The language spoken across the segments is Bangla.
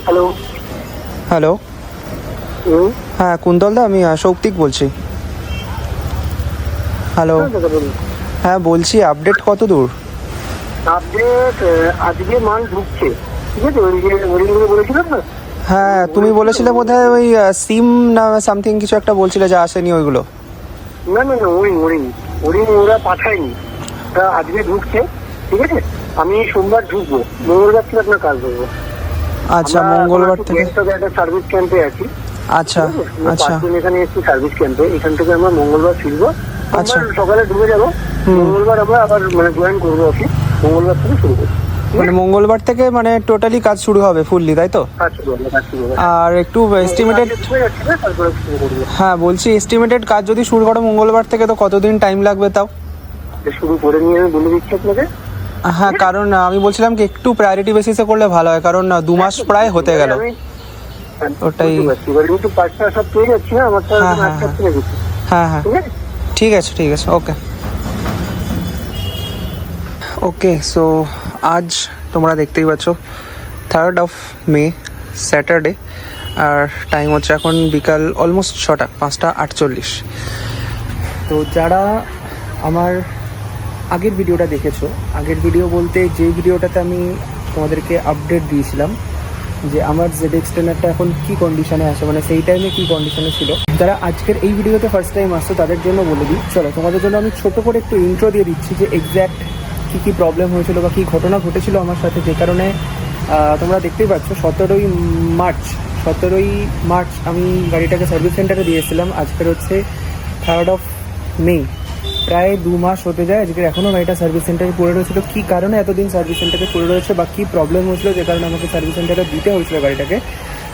হ্যালো হ্যালো, হ্যাঁ কুন্তলদা, আমি শৌক্তিক বলছি। হ্যালো, হ্যাঁ বলছি আপডেট কত দূর? আপডেট আজকে মাল ঢুকছে, ঠিক আছে। ওই যে ওরিংগুলো বলেছিলাম না। হ্যাঁ তুমি বলেছিলে বোধহয় ওই সিম না সামথিং কিছু একটা বলছিলে, যে আসেনি ওইগুলো। না না না, ওরিং ওরিং ওরিং ওরা পাঠায়নি, ওটা আজকে ঢুকছে, ঠিক আছে। আমি সোমবার ঢুকবো, মঙ্গলবার থেকে আপনার কাজ করবো। আচ্ছা, মঙ্গলবার থেকে। একটা সার্ভিস ক্যাম্পে আছি। আচ্ছা আচ্ছা এখানে এসছি সার্ভিস ক্যাম্পে, এখান থেকে আমরা মঙ্গলবার ফিরবো। আচ্ছা। সকালে ঢুকে যাবো, মঙ্গলবার আমরা আবার মানে জয়েন করবো অফিস, মঙ্গলবার থেকে শুরু করবো। মানে মঙ্গলবার থেকে মানে টোটালি কাজ শুরু হবে ফুললি, তাই তো? আর একটু এস্টিমেটেড, হ্যাঁ বলছি এস্টিমেটেড কাজ যদি শুরু করো মঙ্গলবার থেকে, তো কতদিন টাইম লাগবে তাও? শুরু করে নিয়ে আমি বলে দিচ্ছি আপনাকে। হ্যাঁ, কারণ আমি বলছিলাম কি একটু প্রায়োরিটি বেসিসে করলে ভালো হয়, কারণ 2 মাস প্রায় হতে গেল। ওটাই। সব পেয়ে যাচ্ছি না আমার। হ্যাঁ হ্যাঁ, ঠিক আছে ঠিক আছে, ওকে ওকে। সো আজ তোমরা দেখতেই পাচ্ছ 3rd of May, স্যাটারডে, আর টাইম হচ্ছে এখন বিকাল অলমোস্ট 6টা, 5:48। তো যারা আমার আগের ভিডিওটা দেখেছো, আগের ভিডিও বলতে যে ভিডিওটাতে আমি তোমাদেরকে আপডেট দিয়েছিলাম যে আমার ZX-10 এখন কি কন্ডিশনে আছে, মানে সেই টাইমে কি কন্ডিশনে ছিল, যারা আজকের এই ভিডিওতে ফার্স্ট টাইম আসছো তাদের জন্য বলে দিই। চলো তোমাদের জন্য আমি ছোট করে একটু ইন্ট্রো দিয়ে দিচ্ছি যে এক্স্যাক্ট কী প্রবলেম হয়েছিল বা কী ঘটনা ঘটেছিল আমার সাথে, যে কারণে তোমরা দেখতেই পাচ্ছ 17ই মার্চ আমি গাড়িটাকে সার্ভিস সেন্টারে দিয়েছিলাম। আজকের হচ্ছে 3rd of May, প্রায় 2 মাস হতে যায় আজকের, এখনও গাড়িটা সার্ভিস সেন্টারে পড়ে রয়েছে। তো কী কারণে এতদিন সার্ভিস সেন্টারে পড়ে রয়েছে বা কী প্রবলেম হয়েছিল যে কারণে আমাকে সার্ভিস সেন্টারে দিতে হয়েছিল গাড়িটাকে,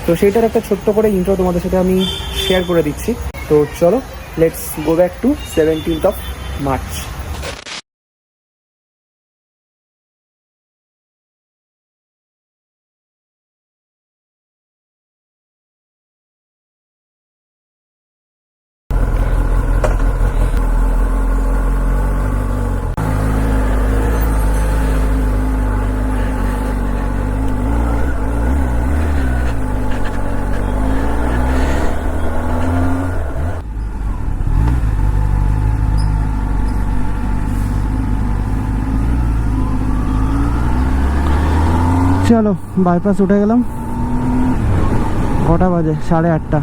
তো সেইটার একটা ছোট্ট করে ইন্ট্রো তোমাদের সাথে আমি শেয়ার করে দিচ্ছি। তো চলো, let's go back to 17th of March। চলো বাইপাস উঠে গেলাম। কটা বাজে? 8:30।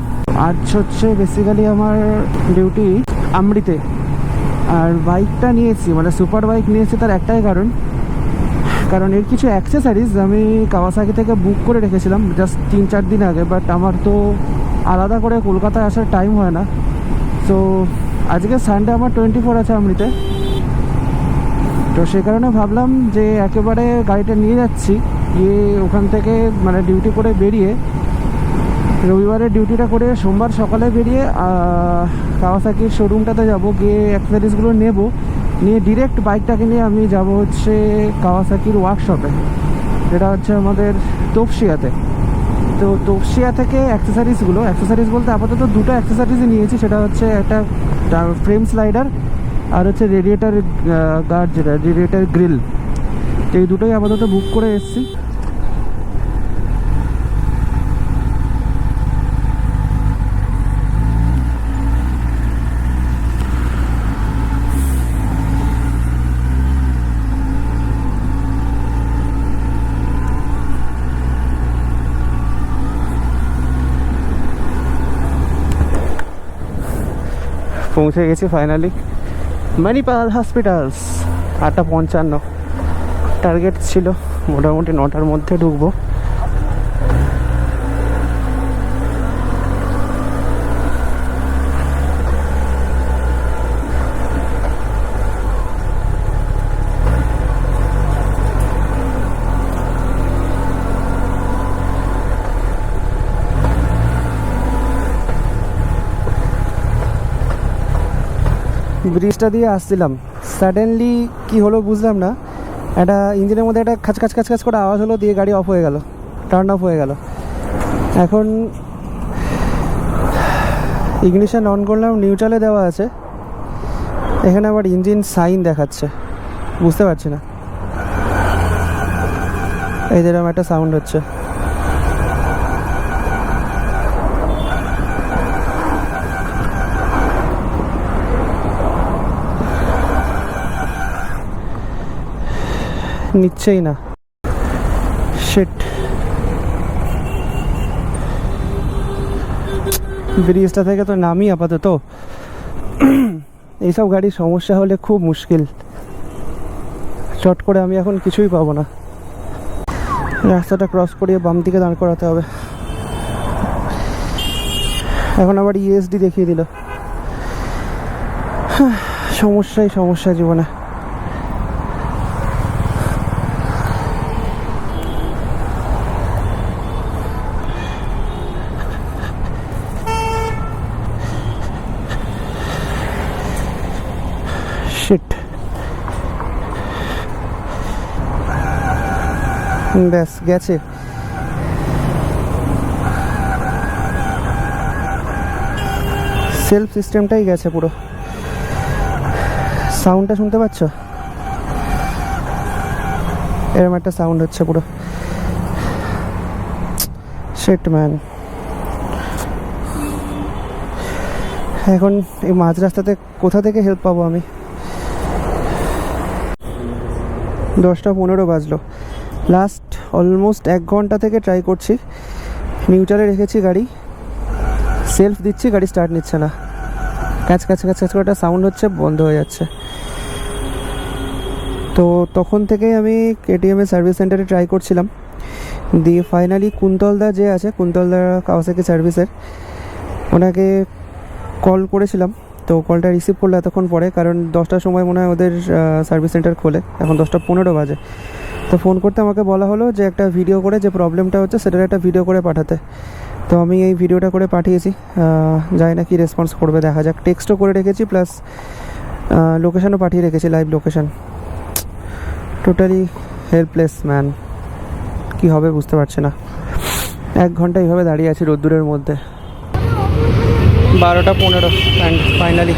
আজ হচ্ছে বেসিক্যালি আমার ডিউটি আমরিতে, আর বাইকটা নিয়েছি মানে সুপার বাইক নিয়েছি তার একটাই কারণ এর কিছু অ্যাক্সেসারিজ আমি কাওয়াসাকি থেকে বুক করে রেখেছিলাম জাস্ট 3-4 দিন আগে, বাট আমার তো আলাদা করে কলকাতায় আসার টাইম হয় না। সো আজকে সানডে আমার 24 আছে আমরিতে, তো সে কারণে ভাবলাম যে একেবারে গাড়িটা নিয়ে যাচ্ছি, গিয়ে ওখান থেকে মানে ডিউটি করে বেরিয়ে, রবিবারের ডিউটিটা করে সোমবার সকালে বেরিয়ে কাওয়াসাকির শোরুমটাতে যাব, গিয়ে অ্যাক্সেসরিজগুলো নিয়ে ডিরেক্ট বাইকটাকে নিয়ে আমি যাব হচ্ছে কাওয়াসাকির ওয়ার্কশপে, যেটা হচ্ছে আমাদের তপসিয়াতে। তো তপসিয়া থেকে অ্যাক্সেসরিজ বলতে আপাতত 2টো অ্যাক্সেসরিজই নিয়েছি, সেটা হচ্ছে একটা ফ্রেম স্লাইডার আর হচ্ছে রেডিয়েটার গার্ড, যেটা রেডিয়েটার গ্রিল, এই দুটোই আপাতত বুক করে এসেছি। পৌঁছে গেছি ফাইনালি মণিপাল হসপিটালস। 8:55 টার্গেট ছিল, মোটামুটি 9টার মধ্যে ঢুকবো। ব্রিজটা দিয়ে আসছিলাম, সাডেনলি কি হলো বুঝলাম না, একটা ইঞ্জিনের মধ্যে একটা খাচ খাচ খাচ খাচ করে আওয়াজ হলো, দিয়ে গাড়ি অফ হয়ে গেল, টার্ন অফ হয়ে গেল। এখন ইগনিশন অন করলাম, নিউট্রালে দেওয়া আছে, এখানে আবার ইঞ্জিন সাইন দেখাচ্ছে, বুঝতে পারছি না। এই যেরকম একটা সাউন্ড হচ্ছে। নিচ্ছেই না, শিট। ব্রিজটা থেকে তো নামি আপাতত। এইসব গাড়ির সমস্যা হলে খুব মুশকিল, চট করে আমি এখন কিছুই পাবো না। রাস্তাটা ক্রস করিয়ে বাম দিকে দাঁড় করাতে হবে। এখন আবার ইএসডি দেখিয়ে দিল। সমস্যাই সমস্যা জীবনে। শিট, ব্যাস গেছে। সেলফ সিস্টেমটাই গেছে পুরো। সাউন্ডটা শুনতে পাচ্ছ? এরকম একটা সাউন্ড হচ্ছে পুরো। Shit man. এখন এই মাঝ রাস্তাতে কোথা থেকে হেল্প পাবো আমি? 10:15 বাজলো। লাস্ট অলমোস্ট 1 ঘন্টা থেকে ট্রাই করছি। নিউট্রালে রেখেছি গাড়ি, সেলফ দিচ্ছি, গাড়ি স্টার্ট নিচ্ছে না। ক্যাচ ক্যাচ ক্যাচ ক্যাচ করে একটা সাউন্ড হচ্ছে, বন্ধ হয়ে যাচ্ছে। তো তখন থেকেই আমি কেটিএমের সার্ভিস সেন্টারে ট্রাই করছিলাম। দিয়ে ফাইনালি কুন্তলদা যে আছে, কুন্তলদা কাওয়াসাকি সার্ভিসের, ওনাকে কল করেছিলাম। তো কলটা রিসিভ করলো এতক্ষণ পরে, কারণ 10টার সময় মনে হয় ওদের সার্ভিস সেন্টার খোলে, এখন 10:15 বাজে। তো ফোন করতে আমাকে বলা হলো যে একটা ভিডিও করে, যে প্রবলেমটা হচ্ছে সেটার একটা ভিডিও করে পাঠাতে। তো আমি এই ভিডিওটা করে পাঠিয়েছি, জানি না কি রেসপন্স করবে, দেখা যাক। টেক্সটও করে রেখেছি, প্লাস লোকেশানও পাঠিয়ে রেখেছি, live location. Totally helpless man, কি হবে বুঝতে পারছি না। 1 ঘন্টা এইভাবে দাঁড়িয়ে আছি রোদ্দুরের মধ্যে। 12:15 অ্যান্ড ফাইনালি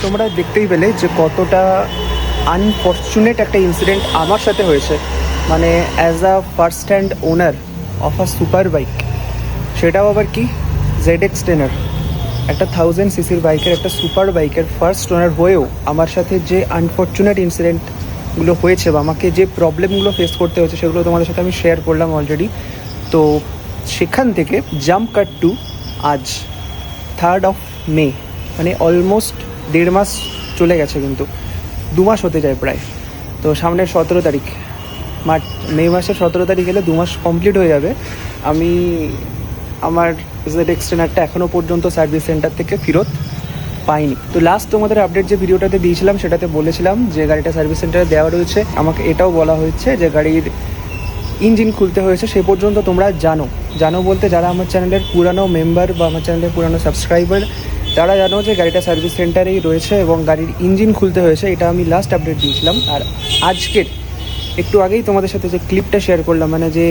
তোমরা দেখতেই পেলে যে কতটা আনফর্চুনেট একটা ইনসিডেন্ট আমার সাথে হয়েছে। মানে as a first hand owner of a super bike, সেটাও আবার কি ZX10, একটা 1000cc বাইকের, একটা সুপার বাইকের ফার্স্ট ওনার হয়েও আমার সাথে যে আনফর্চুনেট ইনসিডেন্টগুলো হয়েছে বা আমাকে যে প্রবলেমগুলো ফেস করতে হয়েছে সেগুলো তোমাদের সাথে আমি শেয়ার করলাম অলরেডি। তো সেখান থেকে জাম্প কাট টু আজ 3rd of May, মানে অলমোস্ট 1.5 মাস চলে গেছে, কিন্তু 2 মাস হতে যায় প্রায়। তো সামনের 17 তারিখ, মে মাসের 17 তারিখ এলে 2 মাস কমপ্লিট হয়ে যাবে। আমি আমার ZX10 এখনও পর্যন্ত সার্ভিস সেন্টার থেকে ফেরত পাইনি। তো লাস্ট তোমাদের আপডেট যে ভিডিওটাতে দিয়েছিলাম সেটাতে বলেছিলাম যে গাড়িটা সার্ভিস সেন্টারে দেওয়া রয়েছে। আমাকে এটাও বলা হয়েছে যে গাড়ির ইঞ্জিন খুলতে হয়েছে। সে পর্যন্ত তোমরা জানো বলতে যারা আমার চ্যানেলের পুরানো মেম্বার বা আমার চ্যানেলের পুরানো সাবস্ক্রাইবার, তারা জানো যে গাড়িটা সার্ভিস সেন্টারেই রয়েছে এবং গাড়ির ইঞ্জিন খুলতে হয়েছে। এটা আমি লাস্ট আপডেট দিয়েছিলাম। আর আজকের একটু আগেই তোমাদের সাথে যে ক্লিপটা শেয়ার করলাম, মানে যে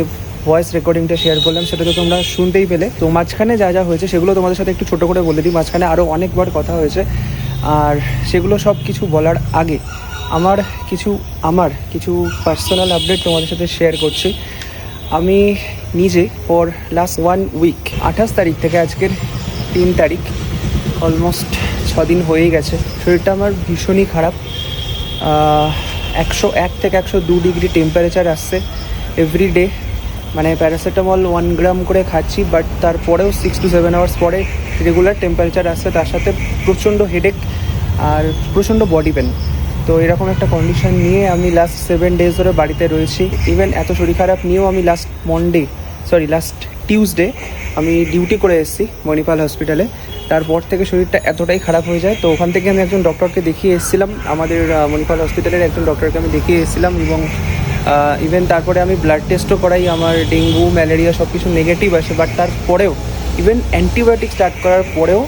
ভয়েস রেকর্ডিংটা শেয়ার করলাম, সেটা তো তোমরা শুনতেই পেলে। তো মাঝখানে যা হয়েছে সেগুলো তোমাদের সাথে একটু ছোটো করে বলে দিই। মাঝখানে আরও অনেকবার কথা হয়েছে, আর সেগুলো সব কিছু বলার আগে আমার কিছু পার্সোনাল আপডেট তোমাদের সাথে শেয়ার করছি। আমি নিজে ফর লাস্ট 1 উইক, 28 তারিখ থেকে আজকের 3 তারিখ, অলমোস্ট 6 দিন হয়েই গেছে, শরীরটা আমার ভীষণই খারাপ। 101 থেকে 102 ডিগ্রি টেম্পারেচার আসছে এভরিডে। মানে প্যারাসিটামল 1 গ্রাম করে খাচ্ছি, বাট তারপরেও 6 to 7 আওয়ার্স পরে রেগুলার টেম্পারেচার আসছে, তার সাথে প্রচণ্ড হেডেক আর প্রচণ্ড বডি পেন। তো এরকম একটা কন্ডিশন নিয়ে আমি লাস্ট 7 ডেজ ধরে বাড়িতে রয়েছি। ইভেন এত শরীর খারাপ নিয়েও আমি লাস্ট টিউসডে আমি ডিউটি করে এসেছি মণিপাল হসপিটালে। তারপর থেকে শরীরটা এতটাই খারাপ হয়ে যায়, তো ওখান থেকে আমি একজন ডক্টরকে দেখিয়ে এসেছিলাম, আমাদের মণিপাল হসপিটালের একজন ডক্টরকে আমি দেখিয়ে এসেছিলাম। এবং ইভেন তারপরে আমি ব্লাড টেস্টও করাই, আমার ডেঙ্গু ম্যালেরিয়া সব কিছু নেগেটিভ আসে। বাট তারপরেও ইভেন অ্যান্টিবায়োটিক স্টার্ট করার পরেও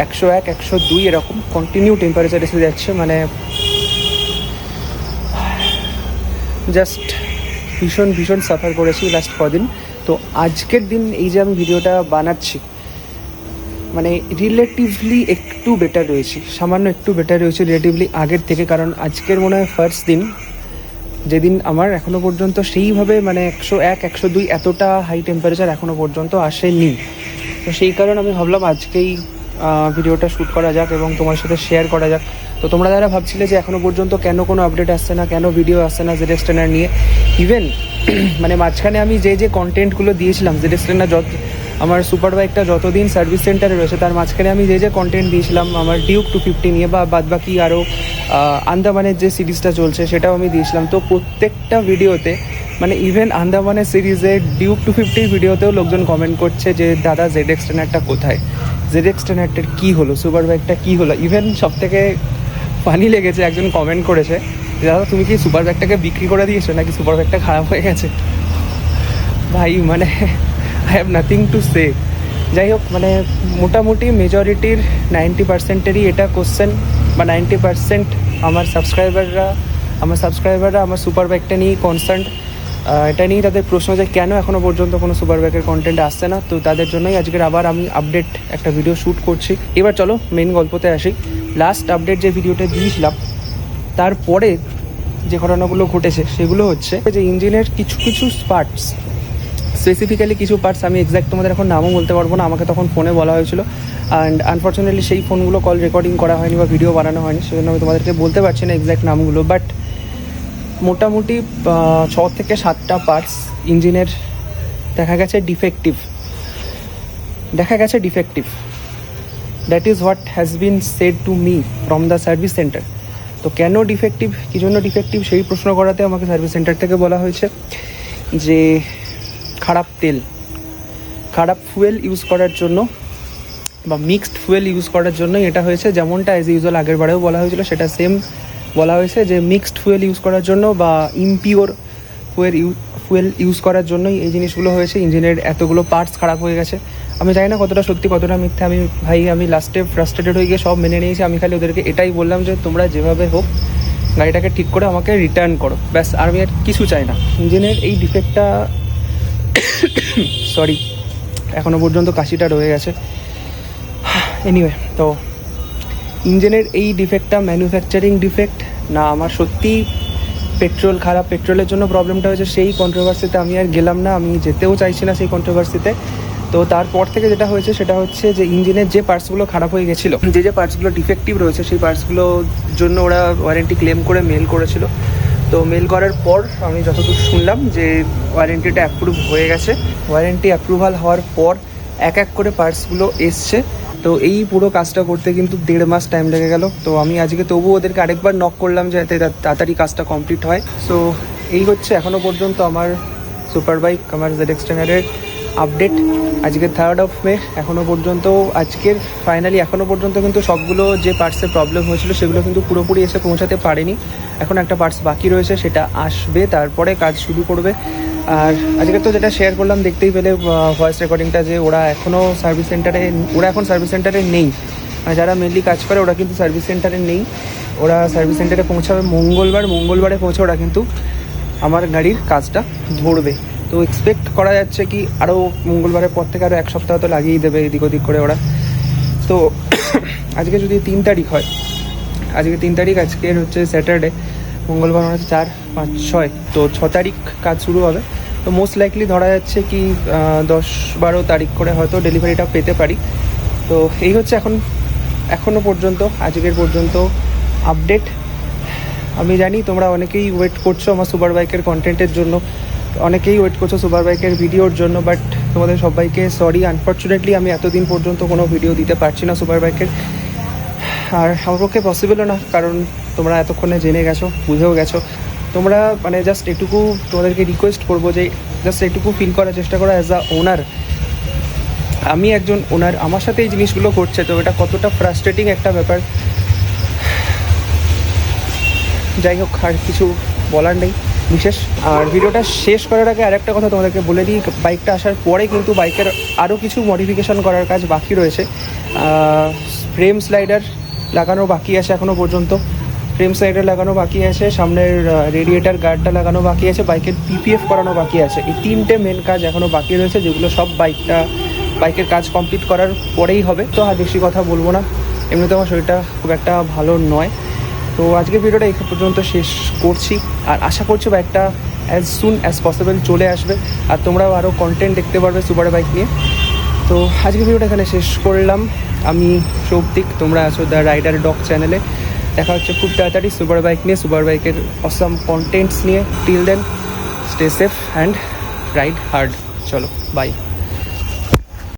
101, 102 এরকম কন্টিনিউ টেম্পারেচার এসে যাচ্ছে। মানে জাস্ট ভীষণ সাফার করেছি লাস্ট কদিন। তো আজকের দিন এই যে আমি ভিডিওটা বানাচ্ছি, মানে রিলেটিভলি একটু বেটার রয়েছি, সামান্য একটু বেটার রয়েছে রিলেটিভলি আগের থেকে। কারণ আজকের মনে হয় ফার্স্ট দিন যেদিন আমার এখনও পর্যন্ত সেইভাবে মানে 101, 102 এতটা হাই টেম্পারেচার এখনও পর্যন্ত আসেনি। তো সেই কারণে আমি ভাবলাম আজকেই ভিডিওটা শ্যুট করা যাক এবং তোমার সাথে শেয়ার করা যাক। তো তোমরা যারা ভাবছিলে যে এখনও পর্যন্ত কেন কোনো আপডেট আসছে না, কেন ভিডিও আসছে না ZX Trainer নিয়ে, ইভেন মানে মাঝখানে আমি যে কন্টেন্টগুলো দিয়েছিলাম ZX Trainer আমার সুপার বাইকটা যতদিন সার্ভিস সেন্টারে রয়েছে তার মাঝখানে আমি যে কন্টেন্ট দিয়েছিলাম আমার ডিউক 250 নিয়ে বা বাদবাকি আরও আন্দামানের যে সিরিজটা চলছে সেটাও আমি দিয়েছিলাম। তো প্রত্যেকটা ভিডিওতে মানে ইভেন আন্দামানের সিরিজের ডিউক 250 ভিডিওতেও লোকজন কমেন্ট করছে যে দাদা ZX Trainerটা কোথায়, ZX Trainerটার কী হলো, সুপার বাইকটা কী হলো। ইভেন সবথেকে ফানি লেগেছে, একজন কমেন্ট করেছে যে দাদা তুমি কি সুপার বাইকটাকে বিক্রি করে দিয়েছো নাকি সুপার বাইকটা খারাপ হয়ে গেছে। ভাই মানে I have nothing to say. যাই হোক, মানে মোটামুটি মেজরিটির 90%-এরই এটা কোশ্চেন বা 90% আমার সাবস্ক্রাইবাররা আমার সুপার বাইকটা নিয়েই কনসার্ন। এটা নিয়েই তাদের প্রশ্ন যে কেন এখনও পর্যন্ত কোনো সুপার বাইকের কন্টেন্ট আসছে না। তো তাদের জন্যই আজকের আবার আমি আপডেট একটা ভিডিও শ্যুট করছি। এবার চলো মেন গল্পতে আসি। লাস্ট আপডেট যে ভিডিওটা দিয়েছিলাম তারপরে যে ঘটনাগুলো ঘটেছে সেগুলো হচ্ছে যে ইঞ্জিনের কিছু পার্টস, স্পেসিফিক্যালি কিছু পার্টস আমি এক্স্যাক্ট তোমাদের এখন নামও বলতে পারবো না, আমাকে তখন ফোনে বলা হয়েছিল। অ্যান্ড আনফর্চুনেটলি সেই ফোনগুলো কল রেকর্ডিং করা হয়নি বা ভিডিও বানানো হয়নি, সেজন্য আমি তোমাদেরকে বলতে পারছি না এক্স্যাক্ট নামগুলো। বাট মোটামুটি 6 থেকে 7টা পার্টস ইঞ্জিনের দেখা গেছে defective. That is what has been said to me from the service centre. তো কেন ডিফেক্টিভ, কী জন্য ডিফেক্টিভ সেই প্রশ্ন করাতে আমাকে সার্ভিস সেন্টার থেকে বলা হয়েছে যে খারাপ তেল, খারাপ ফুয়েল ইউজ করার জন্য বা মিক্সড ফুয়েল ইউজ করার জন্য এটা হয়েছে। যেমনটা অ্যাজ ইউজুয়াল আগের বারেও বলা হয়েছিল সেটা সেম বলা হয়েছে যে মিক্সড ফুয়েল ইউজ করার জন্য বা ইমপিওর ফুয়েল ইউজ করার জন্যই এই জিনিসগুলো হয়েছে। ইঞ্জিনের এতগুলো পার্টস খারাপ হয়ে গেছে। আমি জানি না কতটা সত্যি কতটা মিথ্যা। আমি লাস্টে ফ্রাস্ট্রেটেড হয়ে গিয়ে সব মেনে নিয়েছি। আমি খালি ওদেরকে এটাই বললাম যে তোমরা যেভাবে হোক গাড়িটাকে ঠিক করে আমাকে রিটার্ন করো, ব্যাস। আর আমি আর কিছু চাই না। ইঞ্জিনের এই ডিফেক্টটা সরি এখনও পর্যন্ত কাশিটা রয়ে গেছে। এনিওয়ে, তো ইঞ্জিনের এই ডিফেক্টটা ম্যানুফ্যাকচারিং ডিফেক্ট না আমার সত্যি পেট্রোল খারাপ, পেট্রোলের জন্য প্রবলেমটা হয়েছে, সেই কন্ট্রোভার্সিতে আমি আর গেলাম না। আমি যেতেও চাইছি না সেই কন্ট্রোভার্সিতে। তো তারপর থেকে যেটা হয়েছে সেটা হচ্ছে যে ইঞ্জিনের যে পার্টসগুলো খারাপ হয়ে গেছিলো, যে পার্টসগুলো ডিফেক্টিভ রয়েছে সেই পার্টসগুলোর জন্য ওরা ওয়ারেন্টি ক্লেম করে মেল করেছিল। তো মেল করার পর আমি যতদূর শুনলাম যে ওয়ারেন্টিটা অ্যাপ্রুভ হয়ে গেছে। ওয়ারেন্টি অ্যাপ্রুভাল হওয়ার পর এক এক করে পার্টসগুলো এসছে। তো এই পুরো কাজটা করতে কিন্তু 1.5 মাস টাইম লেগে গেল। তো আমি আজকে তবুও ওদেরকে আরেকবার নক করলাম যাতে তাড়াতাড়ি কাজটা কমপ্লিট হয়। সো এই হচ্ছে এখনও পর্যন্ত আমার সুপার বাইক, আমার ZX Trainer'ের আপডেট। আজকে 3rd of May এখনও পর্যন্ত, আজকের ফাইনালি এখনও পর্যন্ত কিন্তু সবগুলো যে পার্টসের প্রবলেম হয়েছিল সেগুলো কিন্তু পুরোপুরি এসে পৌঁছাতে পারেনি। এখন একটা পার্টস বাকি রয়েছে, সেটা আসবে, তারপরে কাজ শুরু করবে। আর আজকে তো যেটা শেয়ার করলাম দেখতেই পেলে ভয়েস রেকর্ডিংটা, যে ওরা এখন সার্ভিস সেন্টারে নেই। মানে যারা মেনলি কাজ করে ওরা কিন্তু সার্ভিস সেন্টারে নেই। ওরা সার্ভিস সেন্টারে পৌঁছাবে মঙ্গলবারে পৌঁছে ওরা কিন্তু আমার গাড়ির কাজটা ধরবে। তো এক্সপেক্ট করা যাচ্ছে কি আরও মঙ্গলবারের পর থেকে আরও 1 সপ্তাহ তো লাগিয়েই দেবে এদিক ওদিক করে ওরা। তো আজকে যদি 3 তারিখ হয়, আজকে 3 তারিখ, আজকের হচ্ছে স্যাটারডে, মঙ্গলবার হচ্ছে 4, 5, 6, তো 6 তারিখ কাজ শুরু হবে। তো মোস্ট লাইকলি ধরা যাচ্ছে কি 10-12 তারিখ করে হয়তো ডেলিভারিটা পেতে পারি। তো এই হচ্ছে এখনও পর্যন্ত আজকের পর্যন্ত আপডেট। আমি জানি তোমরা অনেকেই ওয়েট করছো আমার সুপার বাইকের কন্টেন্টের জন্য। অনেকেই ওয়েট করছো সুপার বাইকের ভিডিওর জন্য, বাট তোমাদের সবাইকে সরি, আনফর্চুনেটলি আমি এতদিন পর্যন্ত কোনো ভিডিও দিতে পারছি না সুপার বাইকের। আর আমার পক্ষে পসিবলও না, কারণ তোমরা এতক্ষণে জেনে গেছো, বুঝেও গেছো। তোমরা মানে জাস্ট এটুকু তোমাদেরকে রিকোয়েস্ট করবো যে জাস্ট এটুকু ফিল করার চেষ্টা করো অ্যাজ আ ওনার। আমি একজন ওনার, আমার সাথে এই জিনিসগুলো করছে, তো এটা কতটা ফ্রাস্ট্রেটিং একটা ব্যাপার। যাই হোক, আর কিছু বলার নেই বিশেষ। আর ভিডিওটা শেষ করার আগে আরেকটা কথা তোমাদেরকে বলে দিই, বাইকটা আসার পরে কিন্তু বাইকের আরও কিছু মডিফিকেশন করার কাজ বাকি রয়েছে। ফ্রেম স্লাইডার লাগানো বাকি আছে এখনও পর্যন্ত, ফ্রেম স্লাইডার লাগানো বাকি আছে, সামনের রেডিয়েটার গার্ডটা লাগানো বাকি আছে, বাইকের পিপিএফ করানো বাকি আছে। এই 3টে মেন কাজ এখনও বাকি রয়েছে, যেগুলো সব বাইকের কাজ কমপ্লিট করার পরেই হবে। তো আর বেশি কথা বলবো না, এমনিতে আমার শরীরটা খুব একটা ভালো নয়। তো আজকের ভিডিওটা এই পর্যন্ত শেষ করছি, আর আশা করছি বাইকটা অ্যাজ সুন অ্যাজ পসিবল চলে আসবে, আর তোমরাও আরও কন্টেন্ট দেখতে পারবে সুপার বাইক নিয়ে। তো আজকের ভিডিওটা এখানে শেষ করলাম। আমি সৌপ্তিক, তোমরা আছো দ্য রাইডার ডগ চ্যানেলে। দেখা হচ্ছে খুব তাড়াতাড়ি সুপার বাইক নিয়ে, সুপার বাইকের অসাম কন্টেন্টস নিয়ে। Till then stay safe and ride hard. চলো, বাই।